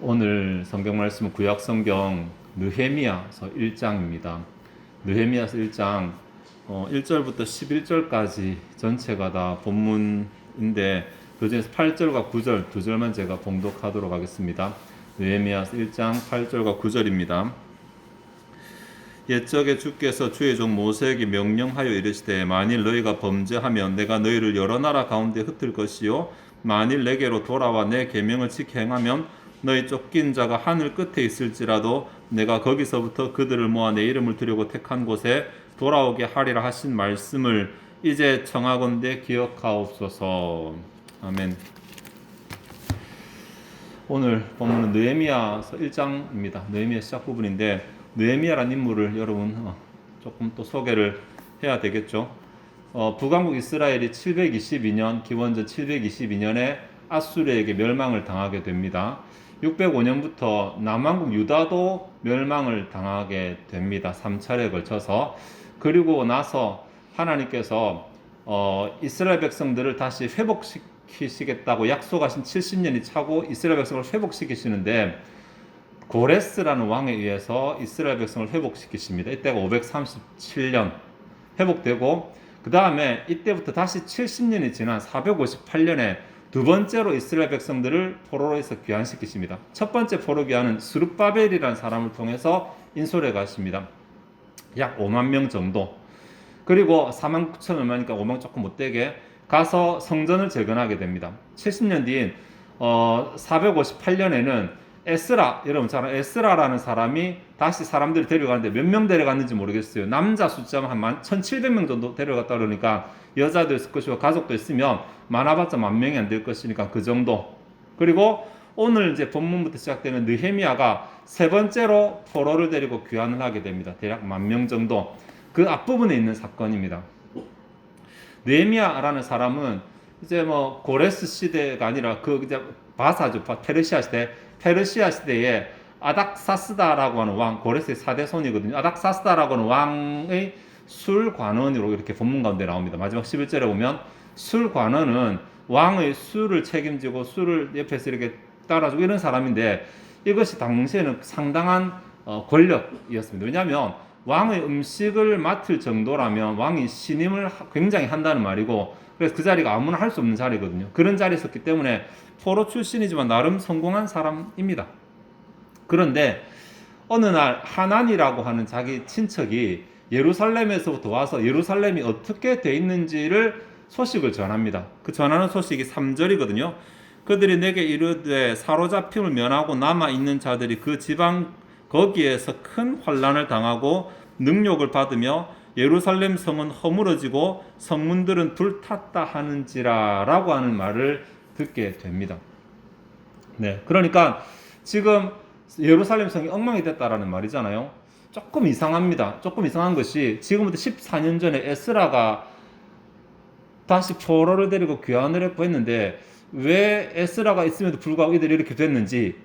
오늘 성경 말씀은 구약 성경 느헤미야서 1장입니다. 느헤미야서 1장 1절부터 11절까지 전체가 다 본문인데 그 중에서 8절과 9절 두 절만 제가 봉독하도록 하겠습니다. 느헤미야서 1장 8절과 9절입니다. 옛적에 주께서 주의 종 모세에게 명령하여 이르시되 만일 너희가 범죄하면 내가 너희를 여러 나라 가운데 흩을 것이요 만일 내게로 돌아와 내 계명을 지켜 행하면 너희 쫓긴 자가 하늘 끝에 있을지라도 내가 거기서부터 그들을 모아 내 이름을 두려고 택한 곳에 돌아오게 하리라 하신 말씀을 이제 청하건대 기억하옵소서. 아멘. 오늘 본문은 느헤미야서 1장입니다. 느헤미야 시작 부분인데 느헤미야라는 인물을 여러분 조금 또 소개를 해야 되겠죠. 북왕국 이스라엘이 722년 기원전 722년에 아수르에게 멸망을 당하게 됩니다. 605년부터 남왕국 유다도 멸망을 당하게 됩니다. 3차례에 걸쳐서. 그리고 나서 하나님께서 이스라엘 백성들을 다시 회복시키시겠다고 약속하신 70년이 차고 이스라엘 백성을 회복시키시는데 고레스라는 왕에 의해서 이스라엘 백성을 회복시키십니다. 이때가 537년 회복되고 그 다음에 이때부터 다시 70년이 지난 458년에 두 번째로 이스라엘 백성들을 포로로에서 귀환시키십니다. 첫 번째 포로 귀환은 스룹바벨이라는 사람을 통해서 인솔해 가십니다. 약 5만 명 정도. 그리고 4만 9천 얼마니까 5만 조금 못되게 가서 성전을 재건하게 됩니다. 70년 뒤인 458년에는 에스라, 여러분 잘 아는 에스라라는 사람이 다시 사람들을 데려가는데 몇 명 데려갔는지 모르겠어요. 남자 숫자만 한 1700명 정도 데려갔다 그러니까 여자도 있을 것이고 가족도 있으면 많아봤자 10,000명이 안 될 것이니까 그 정도. 그리고 오늘 이제 본문부터 시작되는 느헤미야가 세 번째로 포로를 데리고 귀환을 하게 됩니다. 대략 10,000명 정도. 그 앞부분에 있는 사건입니다. 느헤미야라는 사람은 이제 뭐 고레스 시대가 아니라 그 이제 바사죠. 페르시아 시대에 아닥사스다라고 하는 왕, 고레스의 4대 손이거든요. 아닥사스다라고 하는 왕의 술관원으로 이렇게 본문 가운데 나옵니다. 마지막 11절에 보면 술관원은 왕의 술을 책임지고 술을 옆에서 이렇게 따라주고 이런 사람인데 이것이 당시에는 상당한 권력이었습니다. 왜냐하면 왕의 음식을 맡을 정도라면 왕이 신임을 굉장히 한다는 말이고 그래서 그 자리가 아무나 할 수 없는 자리거든요. 그런 자리에 있었기 때문에 포로 출신이지만 나름 성공한 사람입니다. 그런데 어느 날 하난이라고 하는 자기 친척이 예루살렘에서부터 와서 예루살렘이 어떻게 돼 있는지를 소식을 전합니다. 그 전하는 소식이 3절이거든요. 그들이 내게 이르되 사로잡힘을 면하고 남아있는 자들이 그 지방 거기에서 큰 환난을 당하고 능욕을 받으며 예루살렘 성은 허물어지고 성문들은 불탔다 하는지라 라고 하는 말을 듣게 됩니다. 네, 그러니까 지금 예루살렘 성이 엉망이 됐다라는 말이잖아요. 조금 이상합니다. 조금 이상한 것이 지금부터 14년 전에 에스라가 다시 포로를 데리고 귀환을 했고 했는데 왜 에스라가 있음에도 불구하고 이들이 이렇게 됐는지,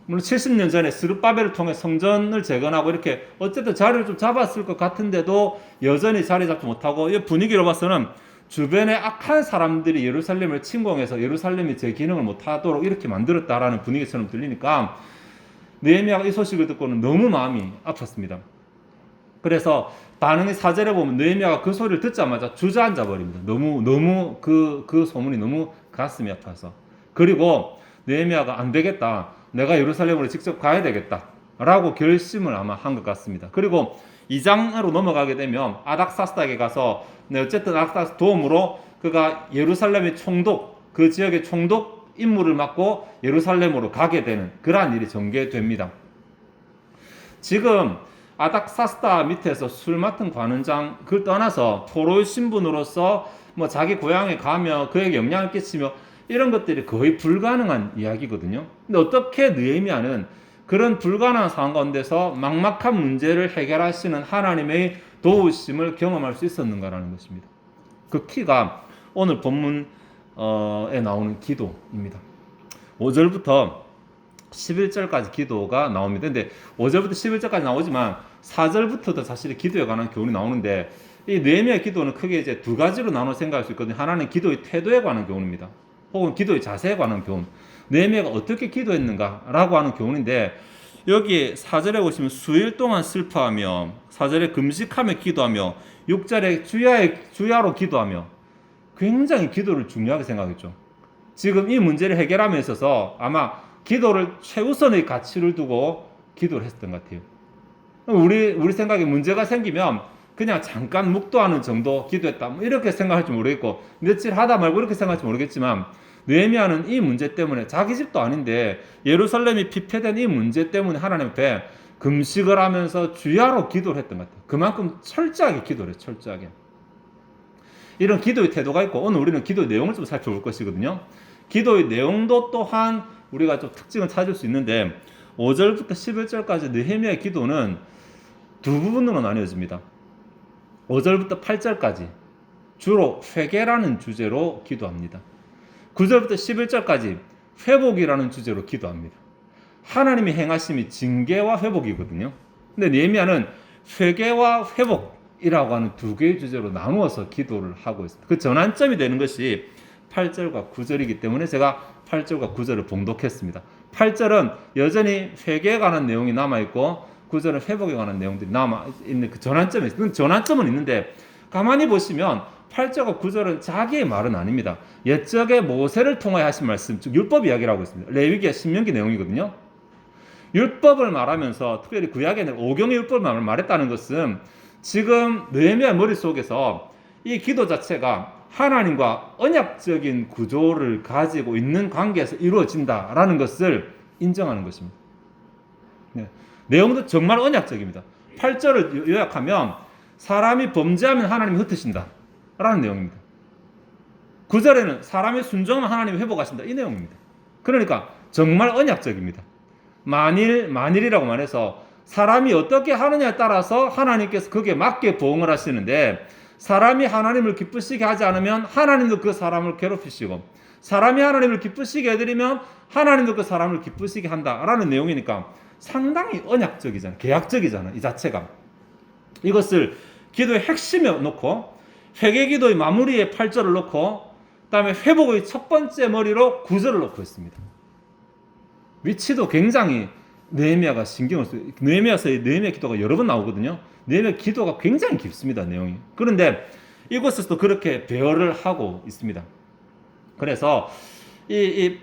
물론 70년 전에 스룹바벨을 통해 성전을 재건하고 이렇게 어쨌든 자리를 좀 잡았을 것 같은데도 여전히 자리 잡지 못하고 이 분위기로 봐서는 주변에 악한 사람들이 예루살렘을 침공해서 예루살렘이 제 기능을 못하도록 이렇게 만들었다라는 분위기처럼 들리니까 느헤미야가 이 소식을 듣고는 너무 마음이 아팠습니다. 그래서 반응이 4절에 보면 느헤미야가 그 소리를 듣자마자 주저앉아 버립니다. 너무 그 소문이 너무 가슴이 아파서. 그리고 느헤미야가 안 되겠다. 내가 예루살렘으로 직접 가야 되겠다. 라고 결심을 아마 한 것 같습니다. 그리고 2장으로 넘어가게 되면 아닥사스다에게 가서 어쨌든 아닥사스 도움으로 그가 예루살렘의 총독, 그 지역의 총독 임무를 맡고 예루살렘으로 가게 되는 그러한 일이 전개됩니다. 지금 아닥사스다 밑에서 술 맡은 관원장 그걸 떠나서 포로의 신분으로서 뭐 자기 고향에 가며 그에게 영향을 끼치며 이런 것들이 거의 불가능한 이야기거든요. 근데 어떻게 느헤미야는 그런 불가능한 상황 가운데서 막막한 문제를 해결하시는 하나님의 도우심을 경험할 수 있었는가라는 것입니다. 그 키가 오늘 본문에 나오는 기도입니다. 5절부터 11절까지 기도가 나옵니다. 근데 5절부터 11절까지 나오지만 4절부터도 사실 기도에 관한 교훈이 나오는데 이 느헤미야의 기도는 크게 이제 두 가지로 나눠 생각할 수 있거든요. 하나는 기도의 태도에 관한 교훈입니다. 혹은 기도의 자세에 관한 교훈. 느헤미야가 어떻게 기도했는가라고 하는 교훈인데, 여기 4절에 보시면 수일 동안 슬퍼하며 4절에 금식하며 기도하며 6절에 주야로 기도하며, 굉장히 기도를 중요하게 생각했죠. 지금 이 문제를 해결함에 있어서 아마 기도를 최우선의 가치를 두고 기도를 했었던 것 같아요. 우리 생각에 문제가 생기면 그냥 잠깐 묵도하는 정도 기도했다, 뭐 이렇게 생각할지 모르겠고, 며칠 하다 말고 이렇게 생각할지 모르겠지만, 느헤미야는 이 문제 때문에, 자기 집도 아닌데 예루살렘이 피폐된 이 문제 때문에 하나님 앞에 금식을 하면서 주야로 기도를 했던 것 같아요. 그만큼 철저하게 기도를 해요. 철저하게. 이런 기도의 태도가 있고, 오늘 우리는 기도의 내용을 좀 살펴볼 것이거든요. 기도의 내용도 또한 우리가 좀 특징을 찾을 수 있는데, 5절부터 11절까지 느헤미야의 기도는 두 부분으로 나뉘어집니다. 5절부터 8절까지 주로 회개라는 주제로 기도합니다. 9절부터 11절까지 회복이라는 주제로 기도합니다. 하나님이 행하심이 징계와 회복이거든요. 근데 느헤미야는 회개와 회복이라고 하는 두 개의 주제로 나누어서 기도를 하고 있습니다. 그 전환점이 되는 것이 8절과 9절이기 때문에 제가 8절과 9절을 봉독했습니다. 8절은 여전히 회개에 관한 내용이 남아있고, 9절은 회복에 관한 내용들이 남아있는 그 전환점이 있어요. 그 전환점은 있는데, 가만히 보시면 8절과 9절은 자기의 말은 아닙니다. 옛적에 모세를 통하여 하신 말씀, 즉 율법 이야기를 하고 있습니다. 레위기와 신명기 내용이거든요. 율법을 말하면서, 특별히 구약에는 오경의 율법을 말했다는 것은 지금 느헤미야 머릿속에서 이 기도 자체가 하나님과 언약적인 구조를 가지고 있는 관계에서 이루어진다라는 것을 인정하는 것입니다. 네. 내용도 정말 언약적입니다. 8절을 요약하면 사람이 범죄하면 하나님이 흩으신다 라는 내용입니다. 9절에는 사람이 순종하면 하나님이 회복하신다, 이 내용입니다. 그러니까 정말 언약적입니다. 만일이라고 말해서 사람이 어떻게 하느냐에 따라서 하나님께서 거기에 맞게 보응을 하시는데, 사람이 하나님을 기쁘시게 하지 않으면 하나님도 그 사람을 괴롭히시고, 사람이 하나님을 기쁘시게 해드리면 하나님도 그 사람을 기쁘시게 한다라는 내용이니까 상당히 언약적이잖아요. 계약적이잖아요, 이 자체가. 이것을 기도의 핵심에 놓고, 회개기도의 마무리에 8절을 놓고, 그 다음에 회복의 첫 번째 머리로 9절을 놓고 있습니다. 위치도 굉장히 느헤미야가 신경을 써요. 느헤미야서의 느헤미야 기도가 여러 번 나오거든요. 느헤미야 기도가 굉장히 깊습니다, 내용이. 그런데 이곳에서도 그렇게 배열을 하고 있습니다. 그래서 이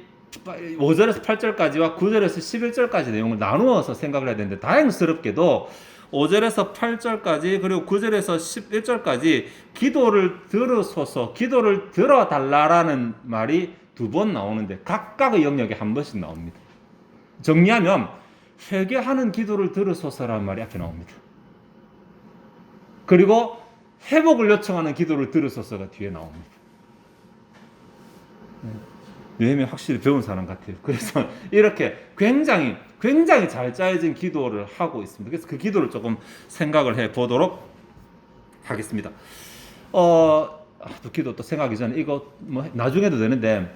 5절에서 8절까지와 9절에서 11절까지 내용을 나누어서 생각을 해야 되는데, 다행스럽게도 5절에서 8절까지 그리고 9절에서 11절까지 기도를 들으소서, 기도를 들어달라라는 말이 두 번 나오는데 각각의 영역에 한 번씩 나옵니다. 정리하면 회개하는 기도를 들으소서라는 말이 앞에 나옵니다. 그리고 회복을 요청하는 기도를 들으소서가 뒤에 나옵니다. 느헤미야 확실히 배운 사람 같아요. 그래서 이렇게 굉장히 잘 짜여진 기도를 하고 있습니다. 그래서 그 기도를 조금 생각을 해 보도록 하겠습니다. 또 기도 또 생각하기 전에 이거 뭐 나중에도 되는데,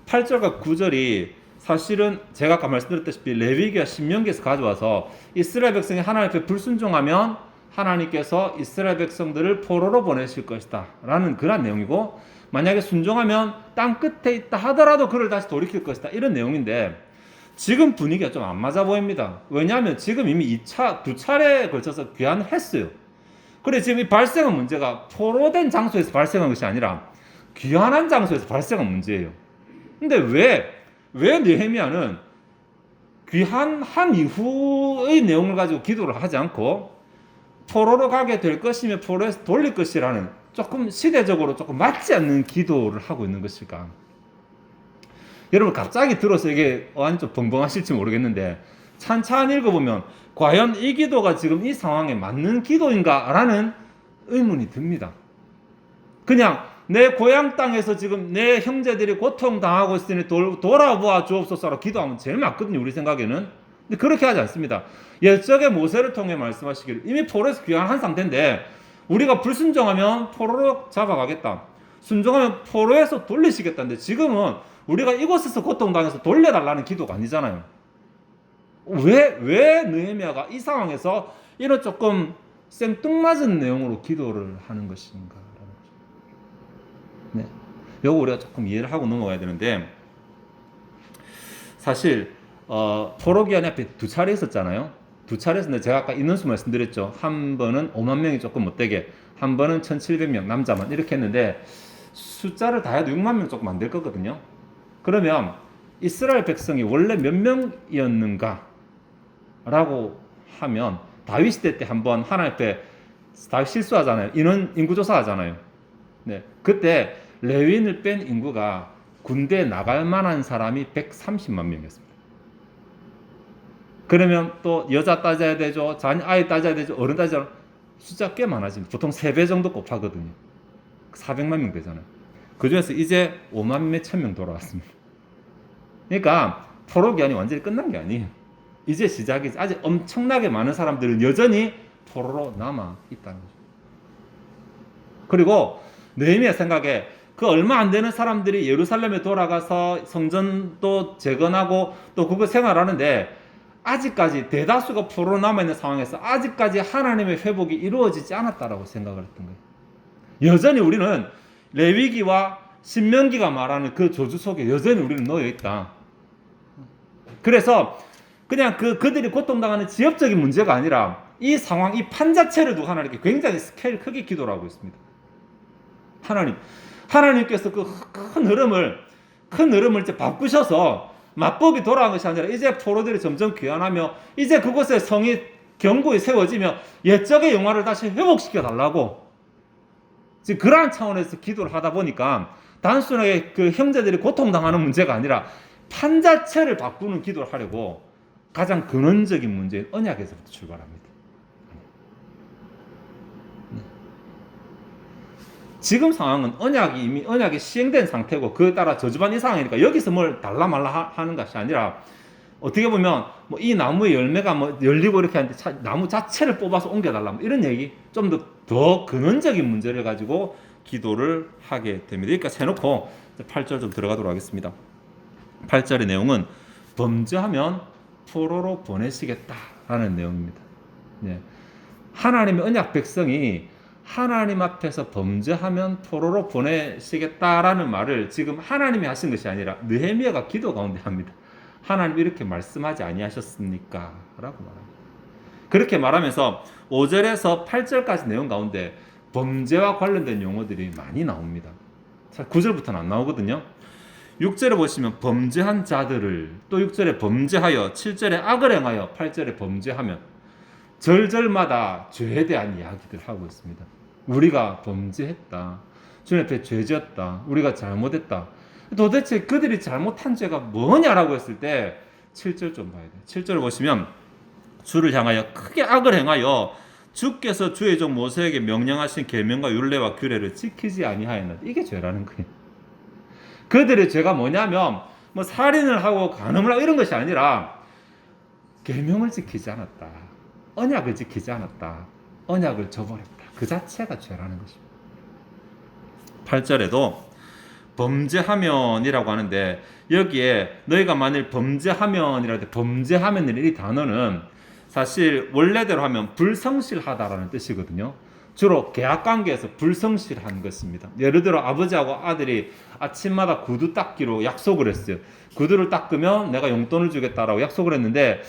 8절과 9절이 사실은 제가 아까 말씀드렸다시피 레위기와 신명기에서 가져와서 이스라엘 백성이 하나님 앞에 불순종하면 하나님께서 이스라엘 백성들을 포로로 보내실 것이다 라는 그런 내용이고, 만약에 순종하면 땅 끝에 있다 하더라도 그를 다시 돌이킬 것이다, 이런 내용인데, 지금 분위기가 좀 안 맞아 보입니다. 왜냐하면 지금 이미 두 차례에 걸쳐서 귀환했어요. 그래, 지금 이 발생한 문제가 포로된 장소에서 발생한 것이 아니라 귀환한 장소에서 발생한 문제예요. 근데 왜 느헤미야는 귀환한 이후의 내용을 가지고 기도를 하지 않고 포로로 가게 될 것이며 포로에서 돌릴 것이라는 조금 시대적으로 조금 맞지 않는 기도를 하고 있는 것일까? 여러분 갑자기 들어서 이게 완전 벙벙하실지 모르겠는데, 찬찬히 읽어보면 과연 이 기도가 지금 이 상황에 맞는 기도인가라는 의문이 듭니다. 그냥 내 고향 땅에서 지금 내 형제들이 고통당하고 있으니 돌아보아 주옵소서라고 기도하면 제일 맞거든요, 우리 생각에는. 근데 그렇게 하지 않습니다. 옛적에 모세를 통해 말씀하시기를 이미 포로에서 귀환한 상태인데 우리가 불순종하면 포로로 잡아가겠다, 순종하면 포로에서 돌리시겠다는데, 지금은 우리가 이곳에서 고통당해서 돌려달라는 기도가 아니잖아요. 왜 느헤미야가 이 상황에서 이런 조금 생뚱맞은 내용으로 기도를 하는 것인가? 네, 이거 우리가 조금 이해를 하고 넘어가야 되는데, 사실 포로 기한이 앞에 두 차례 있었잖아요. 두 차례에서 제가 아까 인원수 말씀드렸죠. 한 번은 5만 명이 조금 못되게, 한 번은 1,700명 남자만 이렇게 했는데 숫자를 다 해도 6만 명 조금 안 될 거거든요. 그러면 이스라엘 백성이 원래 몇 명이었는가 라고 하면 다윗 시대 때 한번 하나님 앞에 다윗 실수하잖아요. 인구조사 하잖아요. 네. 그때 레위인을 뺀 인구가 군대에 나갈 만한 사람이 130만 명이었습니다. 그러면 또 여자 따져야 되죠. 아이 따져야 되죠. 어른 따져야 되죠. 숫자 꽤 많아집니다. 보통 3배 정도 곱하거든요. 400만 명 되잖아요. 그 중에서 이제 5만 몇천 명 돌아왔습니다. 그러니까 포로 기한이 완전히 끝난 게 아니에요. 이제 시작이지. 아직 엄청나게 많은 사람들은 여전히 포로로 남아 있다는 거죠. 그리고 느헤미야 생각에 그 얼마 안 되는 사람들이 예루살렘에 돌아가서 성전도 재건하고 또 그거 생활하는데 아직까지 대다수가 포로로 남아있는 상황에서 아직까지 하나님의 회복이 이루어지지 않았다라고 생각을 했던 거예요. 여전히 우리는 레위기와 신명기가 말하는 그 저주 속에 여전히 우리는 놓여 있다. 그래서 그냥 그들이 고통당하는 지역적인 문제가 아니라 이 상황, 이 판 자체를 두고 하나님께 굉장히 스케일 크게 기도를 하고 있습니다. 하나님께서 그 큰 흐름을 이제 바꾸셔서 맞법이 돌아간 것이 아니라 이제 포로들이 점점 귀환하며 이제 그곳에 성이 견고히 세워지며 옛적의 영화를 다시 회복시켜 달라고 지금 그러한 차원에서 기도를 하다 보니까 단순하게 그 형제들이 고통당하는 문제가 아니라 판 자체를 바꾸는 기도를 하려고 가장 근원적인 문제인 언약에서부터 출발합니다. 지금 상황은 이미 언약이 시행된 상태고 그에 따라 저주받는 이 상황이니까 여기서 뭘 달라 말라 하는 것이 아니라 어떻게 보면 뭐 이 나무의 열매가 뭐 열리고 이렇게 하는데 나무 자체를 뽑아서 옮겨달라 뭐 이런 얘기 좀 더 근원적인 문제를 가지고 기도를 하게 됩니다. 그러니까 해놓고 8절 좀 들어가도록 하겠습니다. 8절의 내용은 범죄하면 포로로 보내시겠다라는 내용입니다. 네. 하나님의 언약 백성이 하나님 앞에서 범죄하면 포로로 보내시겠다라는 말을 지금 하나님이 하신 것이 아니라 느헤미야가 기도 가운데 합니다. 하나님 이렇게 말씀하지 아니하셨습니까? 라고 말합니다. 그렇게 말하면서 5절에서 8절까지 내용 가운데 범죄와 관련된 용어들이 많이 나옵니다. 9절부터는 안 나오거든요. 6절에 보시면 범죄한 자들을, 또 6절에 범죄하여, 7절에 악을 행하여, 8절에 범죄하면 절절마다 죄에 대한 이야기들 하고 있습니다. 우리가 범죄했다. 주님 앞에 죄졌다. 우리가 잘못했다. 도대체 그들이 잘못한 죄가 뭐냐라고 했을 때 7절 좀 봐야 돼요. 7절을 보시면 주를 향하여 크게 악을 행하여 주께서 주의 종 모세에게 명령하신 계명과 율례와 규례를 지키지 아니하였나니 이게 죄라는 거예요. 그들의 죄가 뭐냐면 뭐 살인을 하고 간음을 하고 이런 것이 아니라 계명을 지키지 않았다. 언약을 지키지 않았다. 언약을 저버렸다. 그 자체가 죄라는 것입니다. 8절에도 범죄하면이라고 하는데 여기에 너희가 만일 범죄하면이라고 할 때 범죄하면이라는 이 단어는 사실 원래대로 하면 불성실하다라는 뜻이거든요. 주로 계약관계에서 불성실한 것입니다. 예를 들어 아버지하고 아들이 아침마다 구두 닦기로 약속을 했어요. 구두를 닦으면 내가 용돈을 주겠다라고 약속을 했는데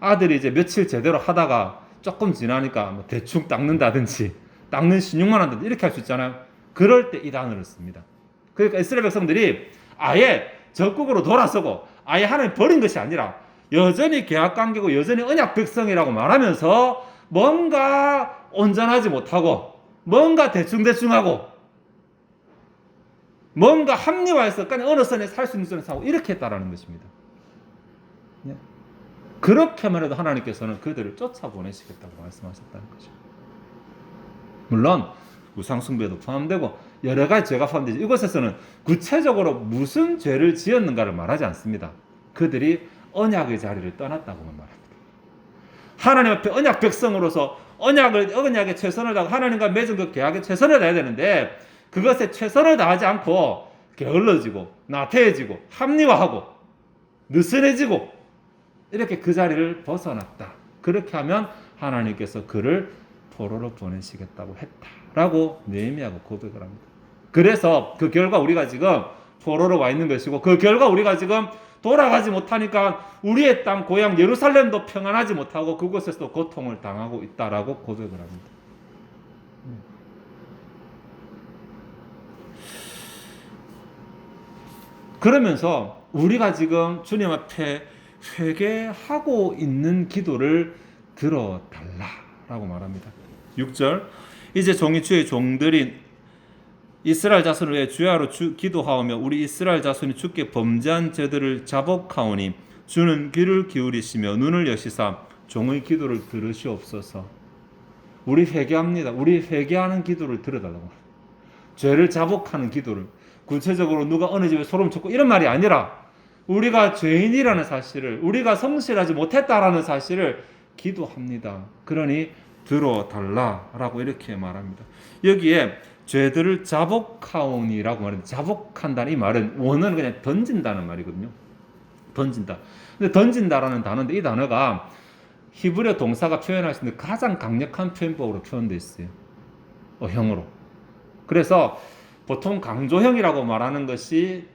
아들이 이제 며칠 제대로 하다가 조금 지나니까 뭐 대충 닦는다든지 닦는 신용만 한다든지 이렇게 할 수 있잖아요. 그럴 때 이 단어를 씁니다. 그러니까 이스라엘 백성들이 아예 적국으로 돌아서고 아예 하나님 버린 것이 아니라 여전히 계약관계고 여전히 언약 백성이라고 말하면서 뭔가 온전하지 못하고 뭔가 대충대충하고 뭔가 합리화해서 그냥 어느 선에 살 수 있는 선에 사고 이렇게 했다라는 것입니다. 네. 그렇게만 해도 하나님께서는 그들을 쫓아보내시겠다고 말씀하셨다는 거죠. 물론 우상숭배도 포함되고 여러 가지 죄가 포함되죠. 이곳에서는 구체적으로 무슨 죄를 지었는가를 말하지 않습니다. 그들이 언약의 자리를 떠났다고만 말합니다. 하나님 앞에 언약 백성으로서 언약에 최선을 다하고 하나님과 맺은 그 계약에 최선을 다해야 되는데 그것에 최선을 다하지 않고 게을러지고 나태해지고 합리화하고 느슨해지고 이렇게 그 자리를 벗어났다. 그렇게 하면 하나님께서 그를 포로로 보내시겠다고 했다라고 느헤미야가 고백을 합니다. 그래서 그 결과 우리가 지금 포로로 와 있는 것이고, 그 결과 우리가 지금 돌아가지 못하니까 우리의 땅 고향 예루살렘도 평안하지 못하고 그곳에서도 고통을 당하고 있다라고 고백을 합니다. 그러면서 우리가 지금 주님 앞에 회개하고 있는 기도를 들어달라라고 말합니다. 6절, 이제 종이 주의 종들인 이스라엘 자손을 위해 주야로 기도하오며 우리 이스라엘 자손이 주께 범죄한 죄들을 자복하오니 주는 귀를 기울이시며 눈을 여시사 종의 기도를 들으시옵소서. 우리 회개합니다. 우리 회개하는 기도를 들어달라고. 죄를 자복하는 기도를. 구체적으로 누가 어느 집에 소름 쳤고 이런 말이 아니라 우리가 죄인이라는 사실을, 우리가 성실하지 못했다라는 사실을 기도합니다. 그러니 들어달라라고 이렇게 말합니다. 여기에 죄들을 자복하오니라고 말합니다. 자복한다는 이 말은 원어는 그냥 던진다는 말이거든요. 던진다. 근데 던진다라는 단어인데 이 단어가 히브리어 동사가 표현할 수 있는 가장 강력한 표현법으로 표현되어 있어요. 형으로. 그래서 보통 강조형이라고 말하는 것이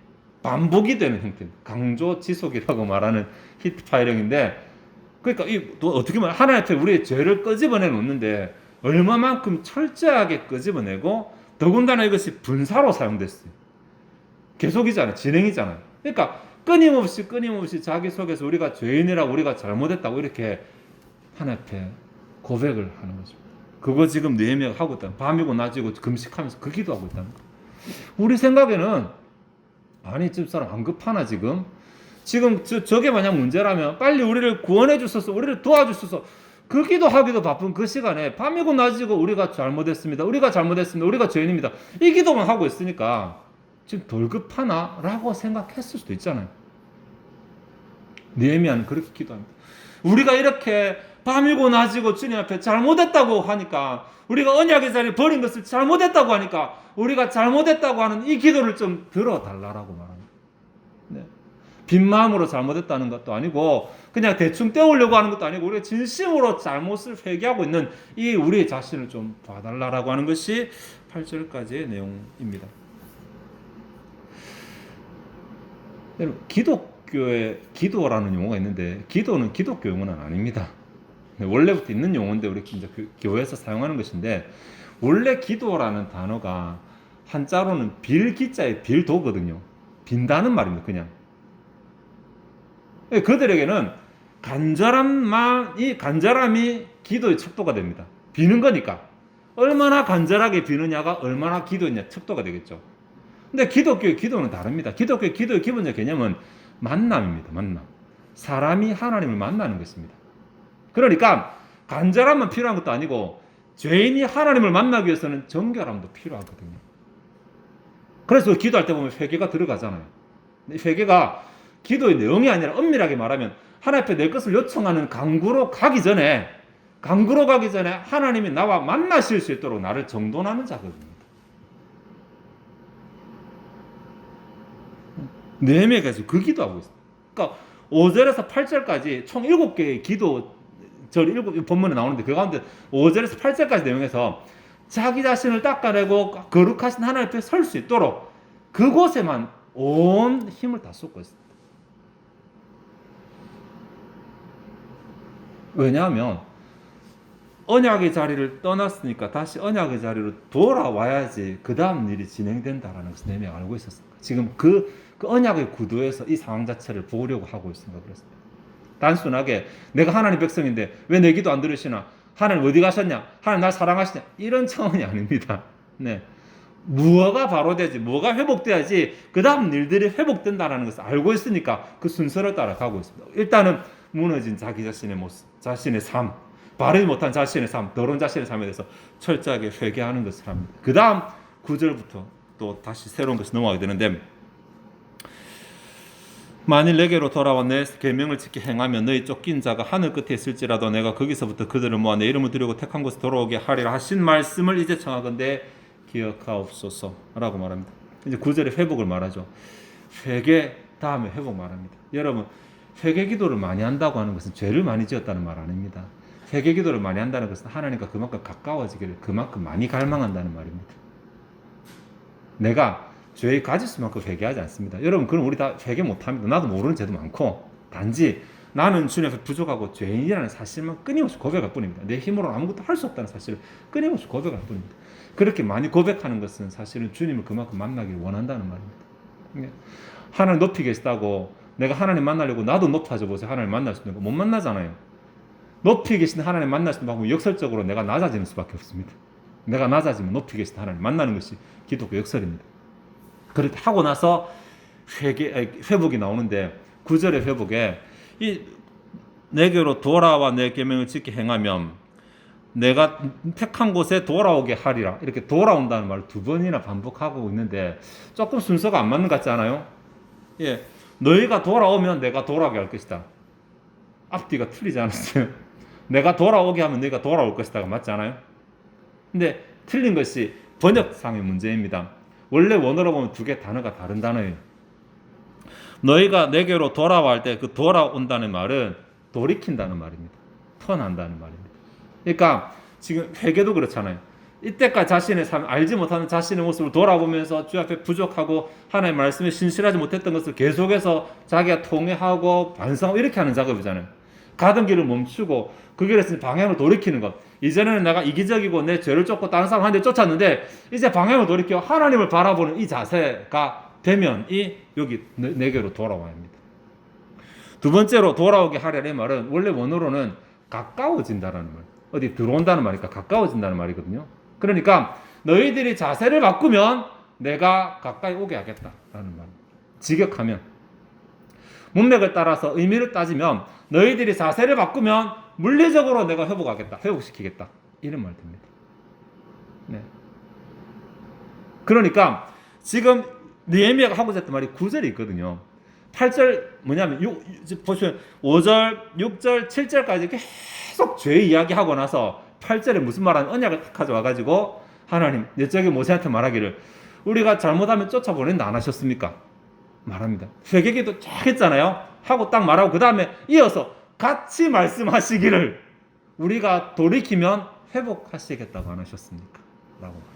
반복이 되는 형태입니다. 강조 지속이라고 말하는 히트 파일형인데, 그러니까 또 어떻게 보면 하나님 앞에 우리의 죄를 끄집어내 놓는데 얼마만큼 철저하게 끄집어내고, 더군다나 이것이 분사로 사용됐어요. 계속이잖아요. 진행이잖아요. 그러니까 끊임없이 자기 속에서 우리가 죄인이라고, 우리가 잘못했다고 이렇게 하나님 앞에 고백을 하는 거죠. 그거 지금 느헤미야가 하고 있다. 밤이고 낮이고 금식하면서 그 기도하고 있다는 거. 우리 생각에는 아니 집 사람 안 급하나 지금 저게 만약 문제라면 빨리 우리를 구원해 주소서, 우리를 도와주소서, 그 기도하기도 바쁜 그 시간에 밤이고 낮이고 우리가 잘못했습니다, 우리가 죄인입니다, 이 기도만 하고 있으니까 지금 덜 급하나? 라고 생각했을 수도 있잖아요. 느헤미야는 그렇게 기도합니다. 우리가 이렇게 밤이고 낮이고 주님 앞에 잘못했다고 하니까, 우리가 언약의 자리를 버린 것을 잘못했다고 하니까 우리가 잘못했다고 하는 이 기도를 좀 들어달라고 말합니다. 네. 빈 마음으로 잘못했다는 것도 아니고 그냥 대충 때우려고 하는 것도 아니고 우리가 진심으로 잘못을 회개하고 있는 이 우리 자신을 좀 봐달라고 하는 것이 8절까지의 내용입니다. 기독교에 기도라는 용어가 있는데 기도는 기독교 용어는 아닙니다. 원래부터 있는 용어인데 우리 이제 교회에서 사용하는 것인데, 원래 기도라는 단어가 한자로는 빌기자의 빌도거든요. 빈다는 말입니다. 그냥 그들에게는 간절함이 기도의 척도가 됩니다. 비는 거니까 얼마나 간절하게 비느냐가 얼마나 기도냐 척도가 되겠죠. 근데 기독교의 기도는 다릅니다. 기독교의 기도의 기본적 개념은 만남입니다. 만남. 사람이 하나님을 만나는 것입니다. 그러니까 간절함만 필요한 것도 아니고 죄인이 하나님을 만나기 위해서는 정결함도 필요하거든요. 그래서 기도할 때 보면 회개가 들어가잖아요. 회개가 기도의 내용이 아니라 엄밀하게 말하면 하나님 앞에 내 것을 요청하는 강구로 가기 전에 하나님이 나와 만나실 수 있도록 나를 정돈하는 작업입니다. 느헤미야가 그 기도하고 있어요. 그러니까 5절에서 8절까지 총 7개의 기도 본문에 나오는데 그 가운데 5절에서 8절까지 내용에서 자기 자신을 닦아내고 거룩하신 하나님 앞에 설 수 있도록 그곳에만 온 힘을 다 쏟고 있습니다. 왜냐하면 언약의 자리를 떠났으니까 다시 언약의 자리로 돌아와야지 그 다음 일이 진행된다라는 것을 느헤미야가 알고 있었습니다. 지금 그 언약의 구도에서 이 상황 자체를 보려고 하고 있습니다. 그렇습니다. 단순하게 내가 하나님 백성인데 왜 내 기도 안 들으시나? 하나님 어디 가셨냐? 하나님 날 사랑하시냐? 이런 차원이 아닙니다. 네. 무엇가 바로 되지, 뭐가 회복돼야지 그 다음 일들이 회복된다는 것을 알고 있으니까 그 순서를 따라가고 있습니다. 일단은 무너진 자기 자신의 모습, 자신의 삶, 바르지 못한 자신의 삶, 더러운 자신의 삶에 대해서 철저하게 회개하는 것을 합니다. 그 다음 9절부터 또 다시 새로운 것이 넘어가게 되는데, 만일 내게로 돌아와 내 계명을 지켜 행하면 너희 쫓긴 자가 하늘 끝에 있을지라도 내가 거기서부터 그들을 모아 내 이름을 드리고 택한 곳에 돌아오게 하리라 하신 말씀을 이제 청하건대 기억하옵소서라고 말합니다. 이제 9절에 회복을 말하죠. 회개 다음에 회복 말합니다. 여러분, 회개 기도를 많이 한다고 하는 것은 죄를 많이 지었다는 말 아닙니다. 회개 기도를 많이 한다는 것은 하나님과 그만큼 가까워지기를 그만큼 많이 갈망한다는 말입니다. 내가 죄의 가지수만큼 회개하지 않습니다. 여러분, 그럼 우리 다 회개 못합니다. 나도 모르는 죄도 많고, 단지 나는 주님 앞에 부족하고 죄인이라는 사실만 끊임없이 고백할 뿐입니다. 내 힘으로는 아무것도 할 수 없다는 사실을 끊임없이 고백할 뿐입니다. 그렇게 많이 고백하는 것은 사실은 주님을 그만큼 만나기를 원한다는 말입니다. 하나님 높이 계시다고 내가 하나님 만나려고 나도 높아져 보세요. 하나님 만날 수 있는 거 못 만나잖아요. 높이 계신 하나님 만날 수 있는 방법은 역설적으로 내가 낮아지는 수밖에 없습니다. 내가 낮아지면 높이 계신 하나님 만나는 것이 기독교 역설입니다. 그렇게 하고 나서 회복이 나오는데 9절의 회복에 이 내게로 돌아와 내 계명을 지켜 행하면 내가 택한 곳에 돌아오게 하리라. 이렇게 돌아온다는 말을 2번이나 반복하고 있는데 조금 순서가 안 맞는 것 같지 않아요? 예, 너희가 돌아오면 내가 돌아오게 할 것이다. 앞뒤가 틀리지 않았어요? 내가 돌아오게 하면 너희가 돌아올 것이다가 맞지 않아요? 근데 틀린 것이 번역상의 문제입니다. 원래 원어로 보면 2개 단어가 다른 단어예요. 너희가 내게로 돌아와 할 때 그 돌아온다는 말은 돌이킨다는 말입니다. 턴한다는 말입니다. 그러니까 지금 회개도 그렇잖아요. 이때까지 자신의 삶, 알지 못하는 자신의 모습을 돌아보면서 주 앞에 부족하고 하나님의 말씀에 신실하지 못했던 것을 계속해서 자기가 통회하고 반성하고 이렇게 하는 작업이잖아요. 가던 길을 멈추고 그 길에서 방향을 돌이키는 것. 이전에는 내가 이기적이고 내 죄를 쫓고 다른 사람한테 쫓았는데 이제 방향을 돌이켜 하나님을 바라보는 이 자세가 되면 여기 내게로 돌아와야 합니다. 2번째로 돌아오게 하려는 말은 원래 원어로는 가까워진다라는 말. 어디 들어온다는 말이니까 가까워진다는 말이거든요. 그러니까 너희들이 자세를 바꾸면 내가 가까이 오게 하겠다라는 말. 직역하면 문맥을 따라서 의미를 따지면 너희들이 자세를 바꾸면 물리적으로 내가 회복시키겠다. 이런 말 됩니다. 네. 그러니까 지금 느헤미야가 하고자 했던 말이 9절에 있거든요. 8절 뭐냐면 보시면 5절, 6절, 7절까지 계속 죄 이야기하고 나서 8절에 무슨 말하는 언약을 가져와가지고 하나님 옛적에 모세한테 말하기를 우리가 잘못하면 쫓아보낸다 안 하셨습니까? 말합니다. 회개기도 쫙 했잖아요. 하고 딱 말하고 그 다음에 이어서 같이 말씀하시기를 우리가 돌이키면 회복하시겠다고 안 하셨습니까? 라고 말합니다.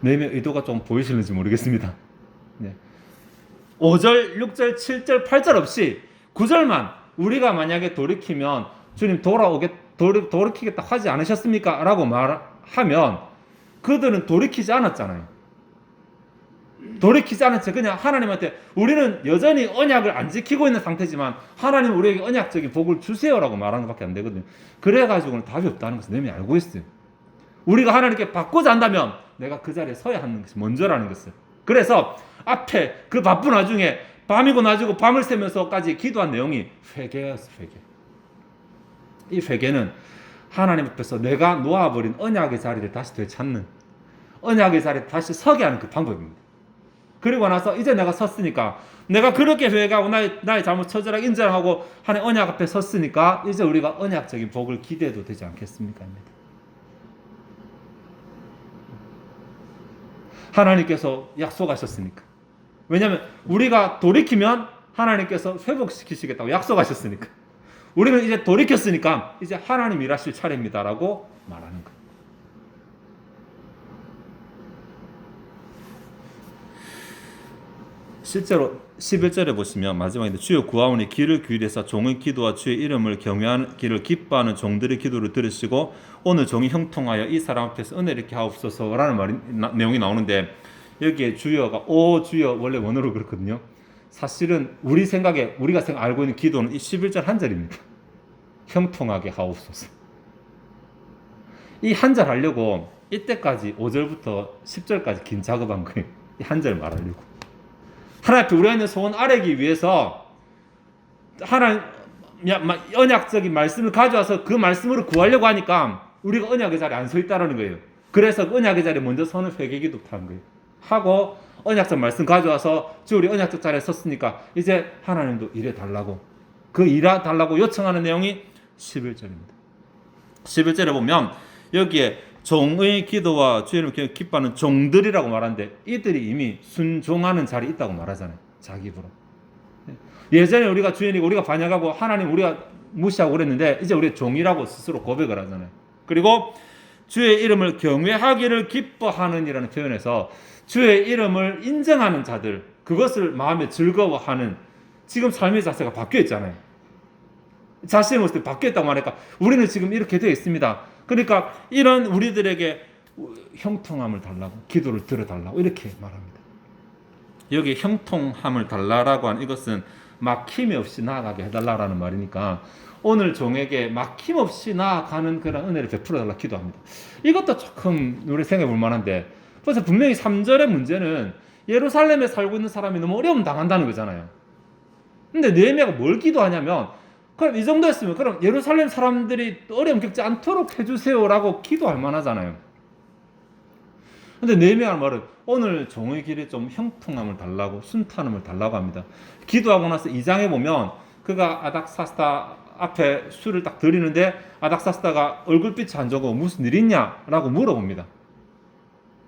느헤미야 의도가 좀 보이시는지 모르겠습니다. 네. 5절, 6절, 7절, 8절 없이 9절만 우리가 만약에 돌이키면 주님 돌이키겠다 하지 않으셨습니까? 라고 말하면 그들은 돌이키지 않았잖아요. 돌이키지 않은 채 그냥 하나님한테 우리는 여전히 언약을 안 지키고 있는 상태지만 하나님 우리에게 언약적인 복을 주세요라고 말하는 것밖에 안 되거든요. 그래가지고는 답이 없다는 것을 이미 알고 있어요. 우리가 하나님께 받고자 한다면 내가 그 자리에 서야 하는 것이 먼저라는 것을. 그래서 앞에 그 바쁜 와중에 밤이고 낮이고 밤을 새면서까지 기도한 내용이 회개였어. 회개. 이 회개는 하나님 앞에서 내가 놓아버린 언약의 자리를 다시 되찾는, 언약의 자리에 다시 서게 하는 그 방법입니다. 그리고 나서 이제 내가 섰으니까, 내가 그렇게 회개하고 나의 잘못 처절하게 인정하고 하나님 언약 앞에 섰으니까 이제 우리가 언약적인 복을 기대해도 되지 않겠습니까? 하나님께서 약속하셨으니까. 왜냐하면 우리가 돌이키면 하나님께서 회복시키시겠다고 약속하셨으니까. 우리는 이제 돌이켰으니까 이제 하나님 일하실 차례입니다라고 말하는 거예요. 실제로 11절에 보시면 마지막에 주여 구하오니 귀를 기울여서 종의 기도와 주의 이름을 경외하기를 기뻐하는 종들의 기도를 들으시고 오늘 종이 형통하여 이 사람 앞에서 은혜를 이렇게 하옵소서라는 내용이 나오는데 여기에 주여가 오 주여 원래 원어로 그렇거든요. 사실은 우리가 알고 있는 기도는 이 11절 한 절입니다. 형통하게 하옵소서. 이 한 절 하려고 이때까지 5절부터 10절까지 긴 작업한 거예요. 이 한 절 말하려고. 하나님 앞에 우리가 있는 소원 아뢰기 위해서 하나님 언약적인 말씀을 가져와서 그 말씀으로 구하려고 하니까 우리가 언약의 자리에 안 서 있다는 거예요. 그래서 그 언약의 자리에 먼저 서는 회개기도부터 한 거예요. 하고 언약적 말씀 가져와서 주 우리 언약적 자리에 섰으니까 이제 하나님도 일해달라고 그 일해달라고 요청하는 내용이 11절입니다. 11절에 보면 여기에 종의 기도와 주의 이름을 기뻐하는 종들이라고 말하는데 이들이 이미 순종하는 자리에 있다고 말하잖아요. 자기 입으로. 예전에 우리가 주인이고 우리가 반역하고 하나님 우리가 무시하고 그랬는데 이제 우리 종이라고 스스로 고백을 하잖아요. 그리고 주의 이름을 경외하기를 기뻐하는이라는 표현에서 주의 이름을 인정하는 자들, 그것을 마음에 즐거워하는, 지금 삶의 자세가 바뀌어 있잖아요. 자신의 모습이 바뀌었다고 말하니까 우리는 지금 이렇게 되어 있습니다. 그러니까 이런 우리들에게 형통함을 달라고, 기도를 들어달라고 이렇게 말합니다. 여기 형통함을 달라라고 하는 이것은 막힘이 없이 나아가게 해달라라는 말이니까 오늘 종에게 막힘없이 나아가는 그런 은혜를 베풀어달라 기도합니다. 이것도 조금 우리 생각해 볼 만한데, 그래서 분명히 3절의 문제는 예루살렘에 살고 있는 사람이 너무 어려움 당한다는 거잖아요. 근데 느헤미야가 뭘 기도하냐면, 그럼 이 정도였으면 그럼 예루살렘 사람들이 어려움 겪지 않도록 해주세요라고 기도할 만하잖아요. 근데 느헤미야의 말은 오늘 종의 길에 좀 형통함을 달라고, 순탄함을 달라고 합니다. 기도하고 나서 2장에 보면 그가 아닥사스다 앞에 술을 딱 드리는데 아닥사스다가 얼굴빛이 안 좋고 무슨 일 있냐라고 물어봅니다.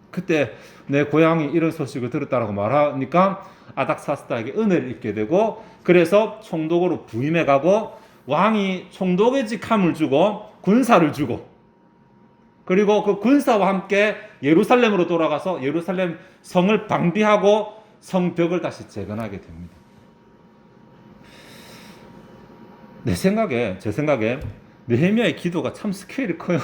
그때 내 고향이 이런 소식을 들었다라고 말하니까 아닥사스다에게 은혜를 입게 되고, 그래서 총독으로 부임해 가고 왕이 총독의 직함을 주고 군사를 주고, 그리고 그 군사와 함께 예루살렘으로 돌아가서 예루살렘 성을 방비하고 성벽을 다시 재건하게 됩니다. 제 생각에 느헤미야의 기도가 참 스케일이 커요.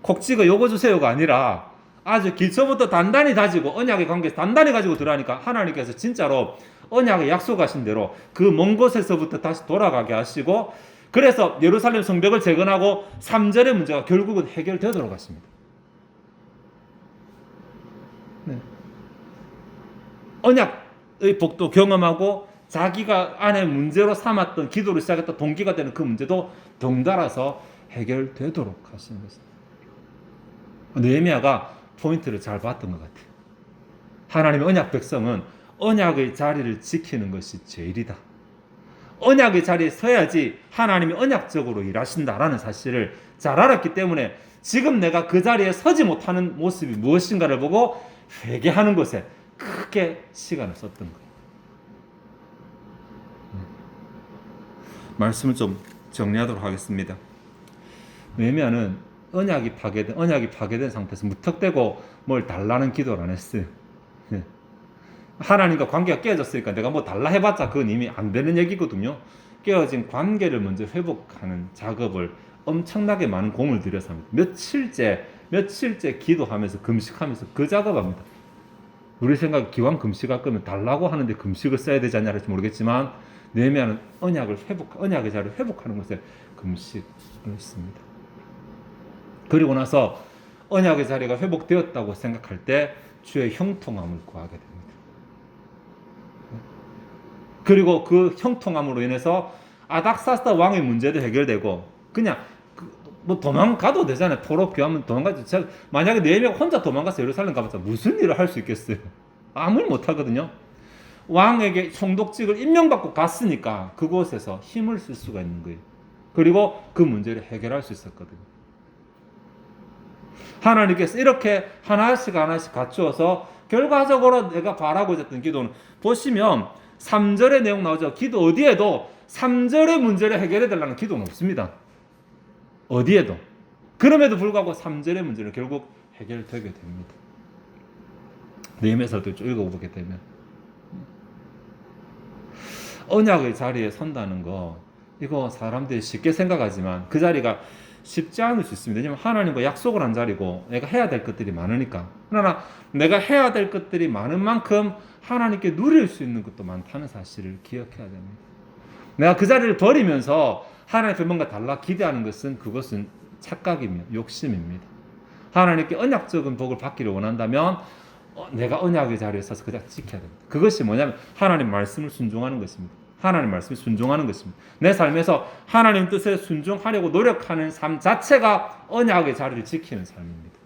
콕 찍어 요거 주세요가 아니라 아주 기초부터 단단히 다지고 언약의 관계에서 단단히 가지고 들어가니까 하나님께서 진짜로 언약에 약속하신 대로 그 먼 곳에서부터 다시 돌아가게 하시고, 그래서 예루살렘 성벽을 재건하고 3절의 문제가 결국은 해결되도록 하십니다. 네. 언약의 복도 경험하고 자기가 안에 문제로 삼았던, 기도를 시작했던 동기가 되는 그 문제도 덩달아서 해결되도록 하시는 것입니다. 느헤미야가 포인트를 잘 봤던 것 같아요. 하나님의 언약 백성은 언약의 자리를 지키는 것이 제일이다. 언약의 자리에 서야지 하나님이 언약적으로 일하신다라는 사실을 잘 알았기 때문에 지금 내가 그 자리에 서지 못하는 모습이 무엇인가를 보고 회개하는 것에 크게 시간을 썼던 거예요. 말씀을 좀 정리하도록 하겠습니다. 느헤미야는 언약이 파괴된 상태에서 무턱대고 뭘 달라는 기도를 안 했어요. 하나님과 관계가 깨어졌으니까 내가 뭐 달라 해봤자 그건 이미 안 되는 얘기거든요. 깨어진 관계를 먼저 회복하는 작업을 엄청나게 많은 공을 들여서 합니다. 며칠째 기도하면서 금식하면서 그 작업합니다. 우리 생각 기왕 금식할 거면 달라고 하는데 금식을 써야 되지 않냐 할지 모르겠지만 느헤미야는 언약의 자리를 회복하는 것에 금식을 했습니다. 그리고 나서 언약의 자리가 회복되었다고 생각할 때 주의 형통함을 구하게 됩니다. 그리고 그 형통함으로 인해서 아닥사스다 왕의 문제도 해결되고, 그냥 뭐 도망가도 되잖아요. 포로 귀하면 도망가죠. 만약에 느헤미야가 혼자 도망가서 예루살렘 가봤자 무슨 일을 할 수 있겠어요? 아무리 못하거든요. 왕에게 총독직을 임명받고 갔으니까 그곳에서 힘을 쓸 수가 있는 거예요. 그리고 그 문제를 해결할 수 있었거든요. 하나님께서 이렇게 하나씩 갖추어서 결과적으로 내가 바라고 있었던 기도는, 보시면 3절의 내용 나오죠. 기도 어디에도 3절의 문제를 해결해 달라는 기도는 없습니다. 어디에도. 그럼에도 불구하고 3절의 문제는 결국 해결되게 됩니다. 느헤미야서도 쭉 읽어보게 되면 언약의 자리에 선다는 거, 이거 사람들이 쉽게 생각하지만 그 자리가 쉽지 않을 수 있습니다. 왜냐하면 하나님과 약속을 한 자리고 내가 해야 될 것들이 많으니까. 그러나 내가 해야 될 것들이 많은 만큼 하나님께 누릴 수 있는 것도 많다는 사실을 기억해야 됩니다. 내가 그 자리를 버리면서 하나님께 뭔가 달라 기대하는 그것은 착각이며 욕심입니다. 하나님께 언약적인 복을 받기를 원한다면 내가 언약의 자리에 서서 그냥 지켜야 됩니다. 그것이 뭐냐면 하나님 말씀을 순종하는 것입니다. 하나님 말씀에 순종하는 것입니다. 내 삶에서 하나님 뜻에 순종하려고 노력하는 삶 자체가 언약의 자리를 지키는 삶입니다.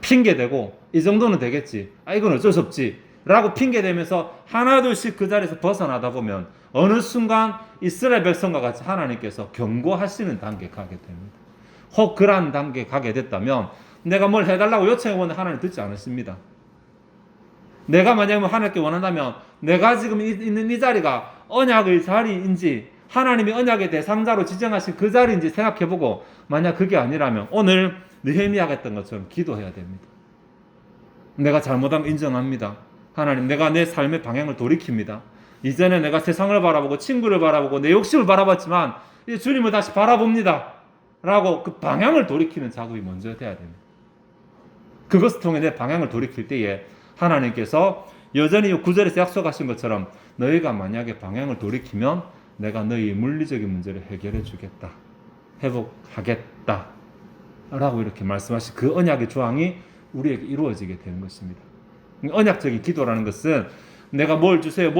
핑계대고 이 정도는 되겠지, 이건 어쩔 수 없지 라고 핑계대면서 하나둘씩 그 자리에서 벗어나다 보면 어느 순간 이스라엘 백성과 같이 하나님께서 경고하시는 단계에 가게 됩니다. 혹 그러한 단계에 가게 됐다면 내가 뭘 해달라고 요청해보는데 하나님 듣지 않으십니다. 내가 만약에 하나님께 원한다면 내가 지금 있는 이 자리가 언약의 자리인지 하나님이 언약의 대상자로 지정하신 그 자리인지 생각해보고, 만약 그게 아니라면 오늘 느헤미야가 했던 것처럼 기도해야 됩니다. 내가 잘못한 거 인정합니다. 하나님, 내가 내 삶의 방향을 돌이킵니다. 이전에 내가 세상을 바라보고 친구를 바라보고 내 욕심을 바라봤지만 이제 주님을 다시 바라봅니다 라고 그 방향을 돌이키는 작업이 먼저 돼야 됩니다. 그것을 통해 내 방향을 돌이킬 때에 하나님께서 여전히 9절에서 약속하신 것처럼 너희가 만약에 방향을 돌이키면 내가 너희 물리적인 문제를 해결해 주겠다, 회복하겠다 라고 이렇게 말씀하신 그 언약의 조항이 우리에게 이루어지게 되는 것입니다. 언약적인 기도라는 것은 내가 뭘 주세요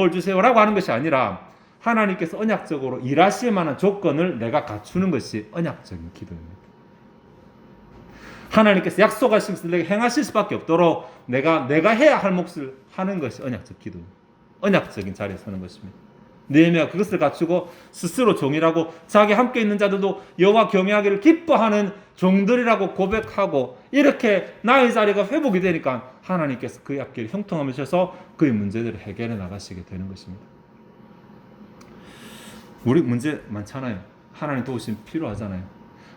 라고 하는 것이 아니라 하나님께서 언약적으로 일하실 만한 조건을 내가 갖추는 것이 언약적인 기도입니다. 하나님께서 약속하신 것을 내가 행하실 수밖에 없도록 내가 해야 할 몫을 하는 것이 언약적 기도입니다. 언약적인 자리에 서는 것입니다. 느헤미야가 그것을 갖추고 스스로 종이라고 자기 함께 있는 자들도 여호와 경외하기를 기뻐하는 종들이라고 고백하고 이렇게 나의 자리가 회복이 되니까 하나님께서 그의 앞길을 형통하셔서 그의 문제들을 해결해 나가시게 되는 것입니다. 우리 문제 많잖아요. 하나님 도우심 필요하잖아요.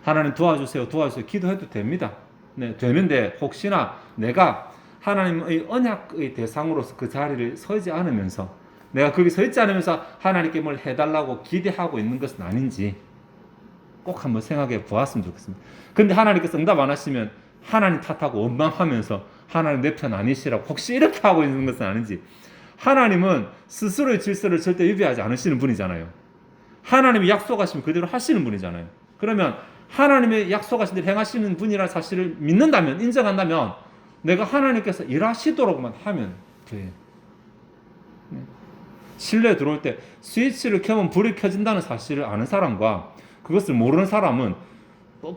하나님 도와주세요 기도해도 됩니다. 네, 되는데 혹시나 내가 하나님의 언약의 대상으로서 그 자리를 서지 않으면서 내가 거기 서 있지 않으면서 하나님께 뭘 해달라고 기대하고 있는 것은 아닌지 꼭 한번 생각해 보았으면 좋겠습니다. 근데 하나님께서 응답 안 하시면 하나님 탓하고 원망하면서 하나님 내 편 아니시라고 혹시 이렇게 하고 있는 것은 아닌지, 하나님은 스스로의 질서를 절대 위배하지 않으시는 분이잖아요. 하나님이 약속하시면 그대로 하시는 분이잖아요. 그러면 하나님의 약속하신 대로 행하시는 분이라는 사실을 믿는다면, 인정한다면 내가 하나님께서 일하시도록만 하면 돼요. 실내에 들어올 때 스위치를 켜면 불이 켜진다는 사실을 아는 사람과 그것을 모르는 사람은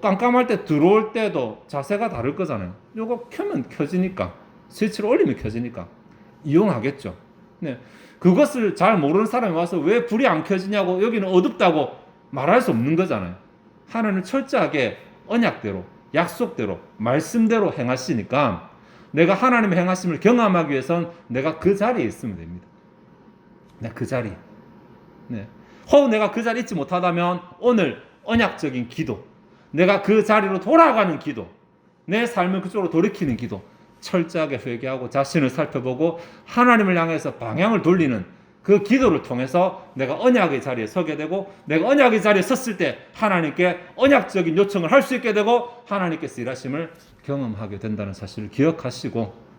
깜깜할 때 들어올 때도 자세가 다를 거잖아요. 이거 켜면 켜지니까, 스위치를 올리면 켜지니까 이용하겠죠. 네. 그것을 잘 모르는 사람이 와서 왜 불이 안 켜지냐고 여기는 어둡다고 말할 수 없는 거잖아요. 하나님은 철저하게 언약대로, 약속대로, 말씀대로 행하시니까 내가 하나님의 행하심을 경험하기 위해서는 내가 그 자리에 있으면 됩니다. 네, 그 자리. 네. 혹 내가 그 자리에 있지 못하다면 오늘 언약적인 기도, 내가 그 자리로 돌아가는 기도, 내 삶을 그쪽으로 돌이키는 기도, 철저하게 회개하고 자신을 살펴보고 하나님을 향해서 방향을 돌리는 그 기도를 통해서 내가 언약의 자리에 서게 되고, 내가 언약의 자리에 섰을 때 하나님께 언약적인 요청을 할 수 있게 되고 하나님께서 일하심을 경험하게 된다는 사실을 기억하시고,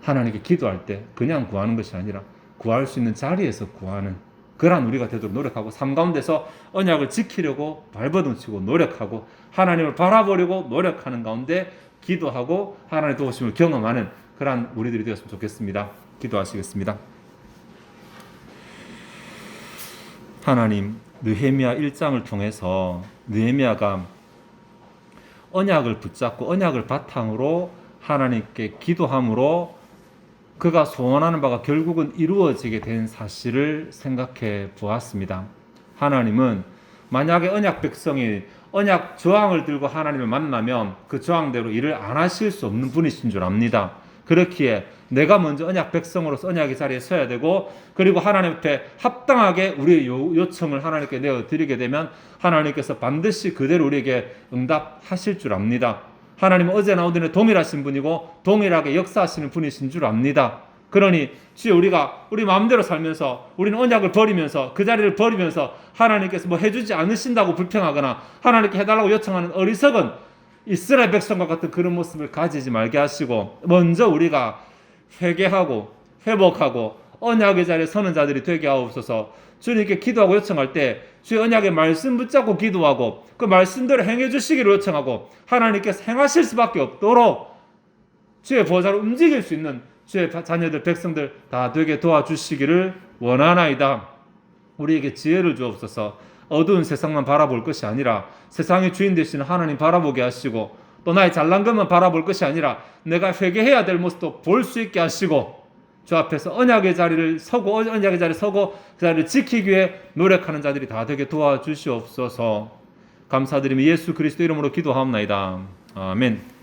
하나님께 기도할 때 그냥 구하는 것이 아니라 구할 수 있는 자리에서 구하는 그러한 우리가 되도록 노력하고, 삶 가운데서 언약을 지키려고 발버둥치고 노력하고 하나님을 바라보려고 노력하는 가운데 기도하고 하나님의 도우심을 경험하는 그러한 우리들이 되었으면 좋겠습니다. 기도하시겠습니다. 하나님, 느헤미야 1장을 통해서 느헤미야가 언약을 붙잡고 언약을 바탕으로 하나님께 기도함으로 그가 소원하는 바가 결국은 이루어지게 된 사실을 생각해 보았습니다. 하나님은 만약에 언약 백성이 언약 저항을 들고 하나님을 만나면 그 저항대로 일을 안 하실 수 없는 분이신 줄 압니다. 그렇기에 내가 먼저 언약 백성으로서 언약의 자리에 서야 되고, 그리고 하나님 앞에 합당하게 우리의 요청을 하나님께 내어드리게 되면 하나님께서 반드시 그대로 우리에게 응답하실 줄 압니다. 하나님은 어제나 오늘은 동일하신 분이고 동일하게 역사하시는 분이신 줄 압니다. 그러니 주여, 우리가 우리 마음대로 살면서 우리는 언약을 버리면서 그 자리를 버리면서 하나님께서 뭐 해주지 않으신다고 불평하거나 하나님께 해달라고 요청하는 어리석은 이스라엘 백성과 같은 그런 모습을 가지지 말게 하시고, 먼저 우리가 회개하고 회복하고 언약의 자리에 서는 자들이 되게 하옵소서. 주님께 기도하고 요청할 때 주의 언약의 말씀 붙잡고 기도하고 그 말씀대로 행해 주시기를 요청하고 하나님께서 행하실 수밖에 없도록 주의 보좌를 움직일 수 있는 주의 자녀들, 백성들 다 되게 도와주시기를 원하나이다. 우리에게 지혜를 주옵소서. 어두운 세상만 바라볼 것이 아니라 세상의 주인 되시는 하나님 바라보게 하시고, 또 나의 잘난 것만 바라볼 것이 아니라 내가 회개해야 될 모습도 볼 수 있게 하시고, 주 앞에서 언약의 자리를 서고 언약의 자리에 서고 그 자리를 지키기 위해 노력하는 자들이 다 되게 도와주시옵소서. 감사드리며 예수 그리스도 이름으로 기도하옵나이다. 아멘.